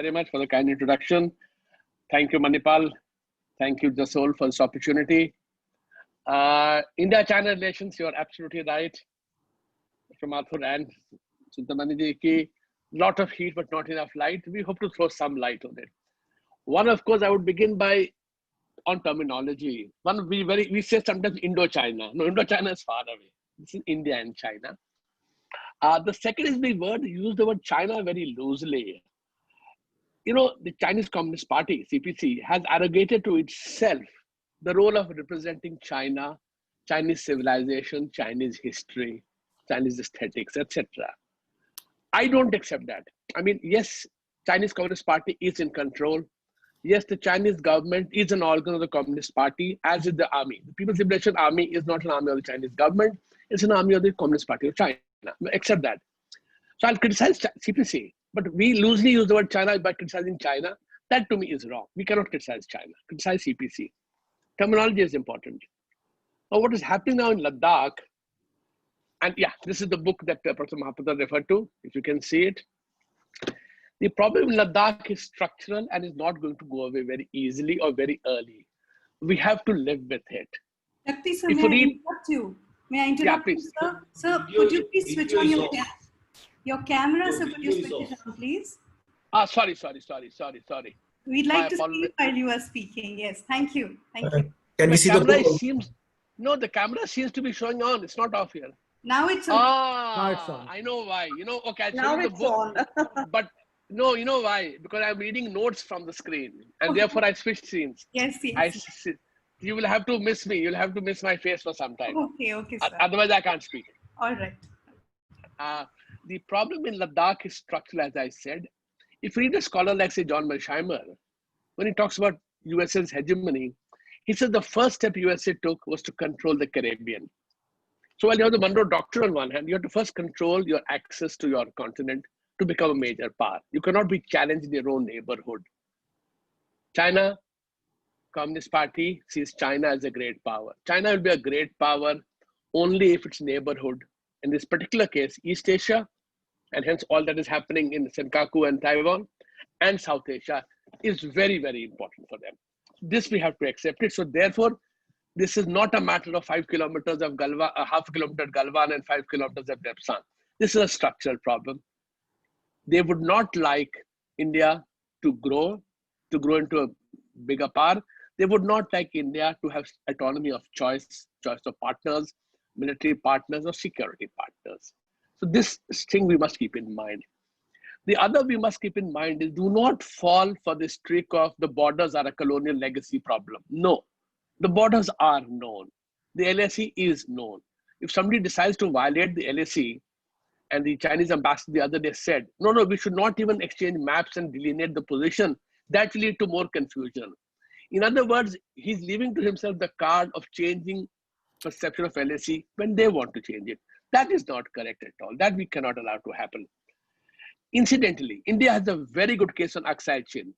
very much for the kind introduction. Thank you, Manipal. Thank you, Jasol, for this opportunity. India-China relations, you're absolutely right. From Arthur and Chintamani ji, lot of heat, but not enough light. We hope to throw some light on it. One, of course, I would begin by on terminology. One, we say sometimes Indo-China. No, Indo-China is far away. This is India and China. The second is use the word China very loosely. You know, the Chinese Communist Party, CPC, has arrogated to itself the role of representing China, Chinese civilization, Chinese history, Chinese aesthetics, etc. I don't accept that. I mean, yes, Chinese Communist Party is in control. Yes, the Chinese government is an organ of the Communist Party, as is the army. The People's Liberation Army is not an army of the Chinese government. It's an army of the Communist Party of China. Accept that. So I'll criticize CPC, but we loosely use the word China by criticizing China. That to me is wrong. We cannot criticize China, criticize CPC. Terminology is important. Now, what is happening now in Ladakh, and yeah, this is the book that Professor Mahapatra referred to, if you can see it. The problem in Ladakh is structural and is not going to go away very easily or very early. We have to live with it. Shakti, sir, may I interrupt you? May I interrupt you, sir? Sir, could you please switch on your camera, sir? Could you switch it on, please? Sorry. We'd like to see while you are speaking. Yes, thank you. Thank you. Can we see the book? No, the camera seems to be showing on. It's not off here. Now it's on. Now it's on. I know why. You know, okay, now it's on. But no, you know why? Because I'm reading notes from the screen, and therefore I switched scenes. Yes. You will have to miss me. You'll have to miss my face for some time. Okay, sir. Otherwise, I can't speak. All right. The problem in Ladakh is structural, as I said. If you read a scholar like, say, John Mearsheimer, when he talks about USA's hegemony, he says the first step USA took was to control the Caribbean. So while you have the Monroe Doctrine on one hand, you have to first control your access to your continent to become a major power. You cannot be challenged in your own neighborhood. China, Communist Party sees China as a great power. China will be a great power only if its neighborhood, in this particular case, East Asia, and hence all that is happening in Senkaku and Taiwan, and South Asia is very, very important for them. This we have to accept it. So therefore, this is not a matter of 5 kilometers of Galwan, half a kilometer Galwan and 5 kilometers of Depsan. This is a structural problem. They would not like India to grow into a bigger power. They would not like India to have autonomy of choice of partners, military partners, or security partners. So this thing we must keep in mind. The other we must keep in mind is do not fall for this trick of the borders are a colonial legacy problem. No, the borders are known. The LAC is known. If somebody decides to violate the LAC, and the Chinese ambassador the other day said, no, we should not even exchange maps and delineate the position, that will lead to more confusion. In other words, he's leaving to himself the card of changing perception of LAC when they want to change it. That is not correct at all. That we cannot allow to happen. Incidentally, India has a very good case on Aksai Chin.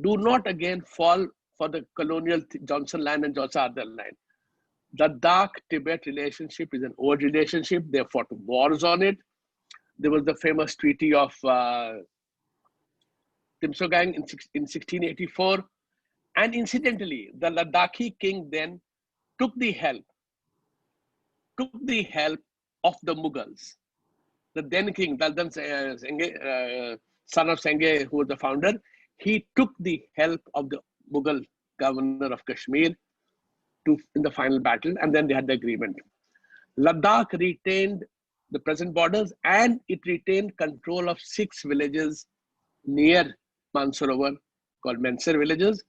Do not again fall for the colonial Johnson line and Johnson other line. Ladakh-Tibet relationship is an old relationship. They fought wars on it. There was the famous treaty of Timsogang in 1684. And incidentally, the Ladakhi king then took the help of the Mughals. The then king, Daldan son of Senghe, who was the founder, he took the help of the Mughal governor of Kashmir in the final battle, and then they had the agreement. Ladakh retained the present borders, and it retained control of 6 villages near Mansarovar called Mensar villages.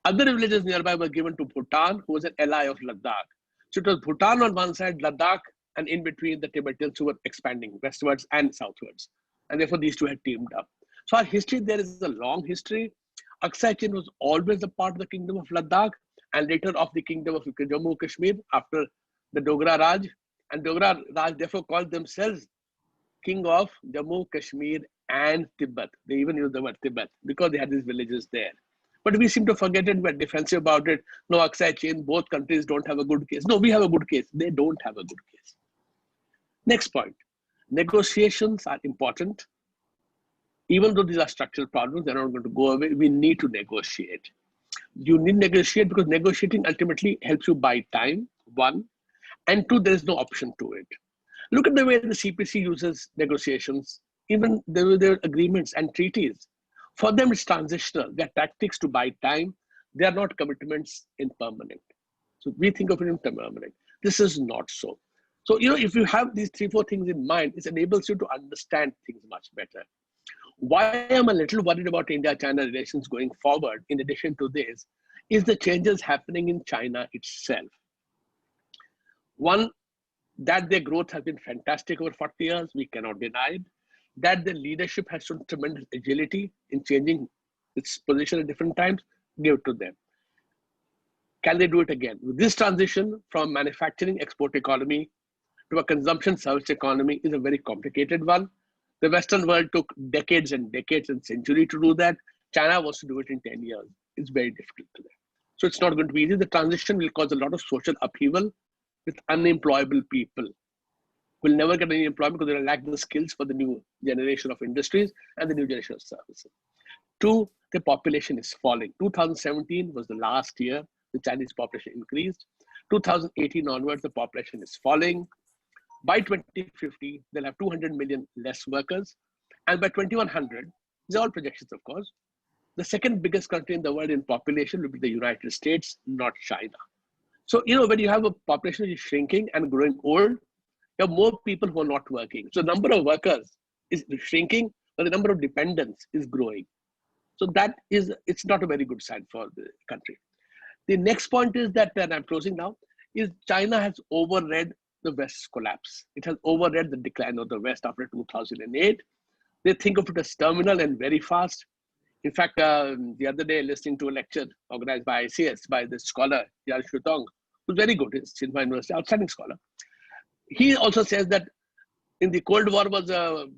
Other villages nearby were given to Bhutan, who was an ally of Ladakh. So it was Bhutan on one side, Ladakh, and in between the Tibetans who were expanding westwards and southwards. And therefore these two had teamed up. So our history, there is a long history. Aksai Chin was always a part of the kingdom of Ladakh and later of the kingdom of Jammu Kashmir after the Dogra Raj. And Dogra Raj therefore called themselves king of Jammu, Kashmir and Tibet. They even used the word Tibet because they had these villages there. But we seem to forget it, we're defensive about it. No, Aksai Chin, both countries don't have a good case. No, we have a good case. They don't have a good case. Next point, negotiations are important. Even though these are structural problems, they're not going to go away. We need to negotiate. You need to negotiate because negotiating ultimately helps you buy time, one, and two, there is no option to it. Look at the way the CPC uses negotiations, even their agreements and treaties. For them, it's transitional. They're tactics to buy time. They are not commitments in permanent. So we think of it in permanent. This is not so. So, if you have these 3-4 things in mind, it enables you to understand things much better. Why I'm a little worried about India-China relations going forward, in addition to this, is the changes happening in China itself. One, that their growth has been fantastic over 40 years, we cannot deny it. That their leadership has shown tremendous agility in changing its position at different times, give it to them. Can they do it again? This transition from manufacturing export economy to a consumption service economy is a very complicated one. The Western world took decades and decades and centuries to do that. China wants to do it in 10 years. It's very difficult to them. So it's not going to be easy. The transition will cause a lot of social upheaval with unemployable people. Will never get any employment because they lack the skills for the new generation of industries and the new generation of services. Two, the population is falling. 2017 was the last year the Chinese population increased. 2018 onwards, the population is falling. By 2050, they'll have 200 million less workers. And by 2100, these are all projections, of course, the second biggest country in the world in population will be the United States, not China. So, when you have a population which is shrinking and growing old, you have more people who are not working. So the number of workers is shrinking, but the number of dependents is growing. So it's not a very good sign for the country. The next point is that, and I'm closing now, is China has overread the West's collapse. It has overread the decline of the West after 2008. They think of it as terminal and very fast. In fact, the other day, listening to a lecture organized by ICS by the scholar, Yal Shutong, who's very good, he's Sinha University, outstanding scholar. He also says that in the Cold War was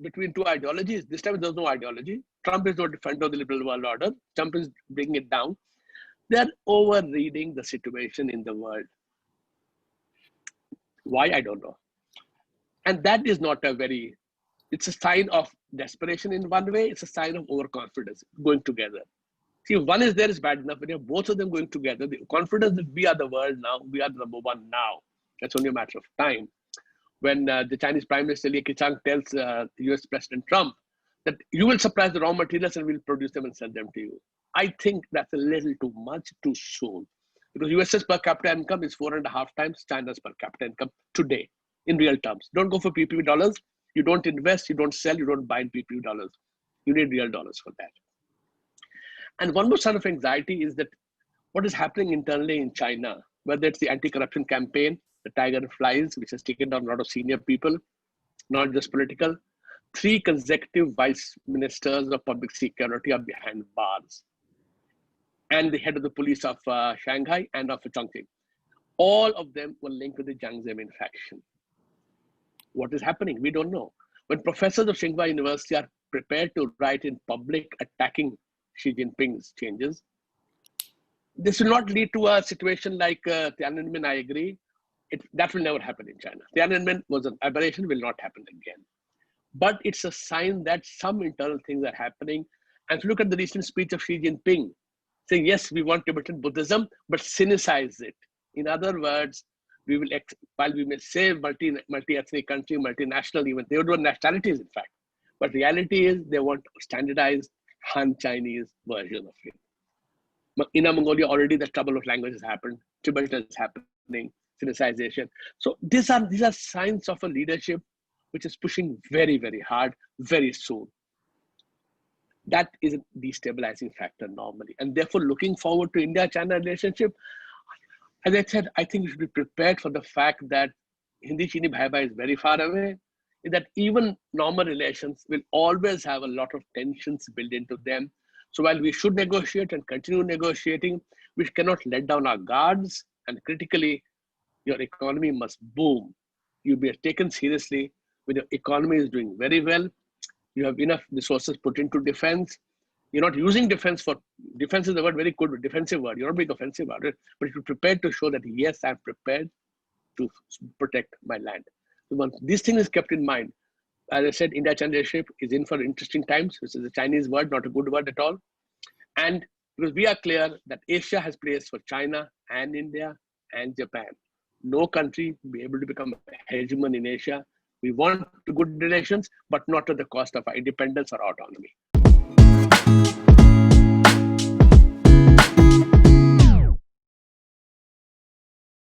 between two ideologies. This time there's no ideology. Trump is no defender of the liberal world order. Trump is bringing it down. They're over-reading the situation in the world. Why, I don't know. And that is not it's a sign of desperation in one way. It's a sign of overconfidence going together. See, if one is there is bad enough. When you have both of them going together, the confidence that we are the world now, we are the number one now. That's only a matter of time. When the Chinese Prime Minister Li Keqiang tells US President Trump that you will supply the raw materials and we'll produce them and sell them to you. I think that's a little too much too soon. Because US's per capita income is 4.5 times China's per capita income today in real terms. Don't go for PPP dollars. You don't invest, you don't sell, you don't buy in PPP dollars. You need real dollars for that. And one more sign of anxiety is that what is happening internally in China, whether it's the anti-corruption campaign, the tiger flies, which has taken down a lot of senior people, not just political. 3 consecutive vice ministers of public security are behind bars. And the head of the police of Shanghai and of Chongqing. All of them were linked with the Jiang Zemin faction. What is happening? We don't know. When professors of Tsinghua University are prepared to write in public attacking Xi Jinping's changes, this will not lead to a situation like Tiananmen, I agree. That will never happen in China. Tiananmen was an aberration, will not happen again. But it's a sign that some internal things are happening. And if you look at the recent speech of Xi Jinping, saying, yes, we want Tibetan Buddhism, but sinicize it. In other words, we will, while we may say multi-ethnic country, multinational, even they don't want nationalities, in fact. But reality is they want standardized Han-Chinese version of it. In Mongolia, already the trouble of language has happened. Tibetan is happening, sinicization. So these are signs of a leadership which is pushing very, very hard, very soon. That is a destabilizing factor normally. And therefore, looking forward to India-China relationship, as I said, I think we should be prepared for the fact that Hindi Chini Bhai Bhai is very far away, that even normal relations will always have a lot of tensions built into them. So while we should negotiate and continue negotiating, we cannot let down our guards. And critically, your economy must boom. You'll be taken seriously when your economy is doing very well. You have enough resources put into defense. You're not using defense for, defense is a word very good, defensive word. You're not being offensive about it, but you're prepared to show that, yes, I'm prepared to protect my land. So once this thing is kept in mind, as I said, India leadership is in for interesting times, which is a Chinese word, not a good word at all. And because we are clear that Asia has place for China and India and Japan. No country will be able to become a hegemon in Asia. We want good relations, but not at the cost of our independence or autonomy.